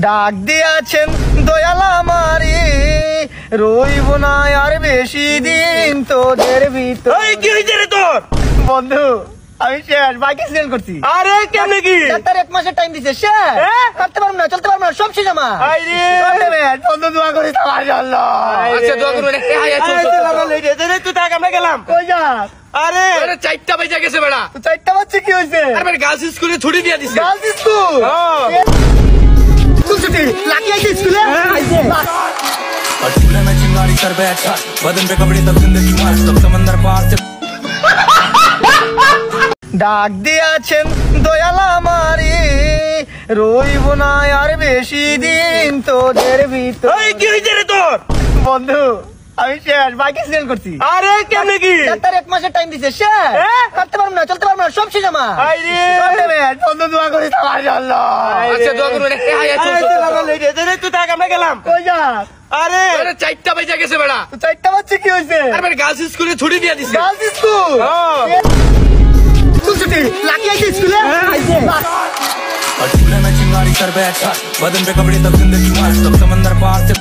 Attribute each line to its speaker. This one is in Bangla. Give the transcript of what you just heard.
Speaker 1: ডাক দিয়াছেন দয়াল আমারে, রইব না আর বেশি দিন তোদের ভিতর।
Speaker 2: কি হয়েছে রে তোর?
Speaker 1: বন্ধু আমি শেষ, বাইক অ্যাক্সিডেন্ট করছি।
Speaker 2: আরে কেমনে কি?
Speaker 1: ডাক্তার 1 মাসের টাইম দিছে, শেষ। হাঁটতে পারবো না, চলতে পারবো না, সব শেষ আমার। বন্ধু দোয়া করিস আমার জন্য।
Speaker 2: আচ্ছা দোয়া করুন। তুই থাক, আমরা গেলাম।
Speaker 1: কই যা?
Speaker 2: আরে 4টা বাজে গেছে বেড়া।
Speaker 1: 4টা বাজছে, কি হয়েছে?
Speaker 2: আরে গার্লস স্কুলে ছুটি দিয়ে দিছে।
Speaker 1: Girls school? স্কুল ছুটি? লাকি আইছে স্কুলে?
Speaker 3: और चूल्हे में चिंगारी कर बैठा, बदन पे कपड़े तब जिंदगी मार, तब समंदर पार से।
Speaker 1: ডাক দিয়াছেন দয়াল আমারে, রইব না আর বেশি দিন তোদের ভিতর।
Speaker 2: কি হয়েছে রে তোর?
Speaker 1: বন্ধু আমি শেষ, বাইক অ্যাক্সিডেন্ট করছি।
Speaker 2: আরে কেমনে কি?
Speaker 1: ডাক্তার 1 মাসের টাইম দিছে, শেষ। হাঁটতে পারবো না, চলতে পারবো না, সব শেষ আমার। বন্ধু দোয়া করিস আমার জন্য।
Speaker 2: আচ্ছা দোয়া করুন। তুই থাক, আমরা গেলাম।
Speaker 1: কই যা?
Speaker 2: আরে 4টা বাজে গেছে বেড়া।
Speaker 1: 4টা বাজছে, কি হয়েছে?
Speaker 2: আরে গার্লস স্কুলে ছুটি দিয়ে দিছে।
Speaker 1: Girls school? স্কুল ছুটি? লাকি আইছে স্কুলে?
Speaker 3: और चूल्हे में चिंगारी कर बैठा, बदन पे कपड़े तब जिंदगी मार, तब समंदर पार से।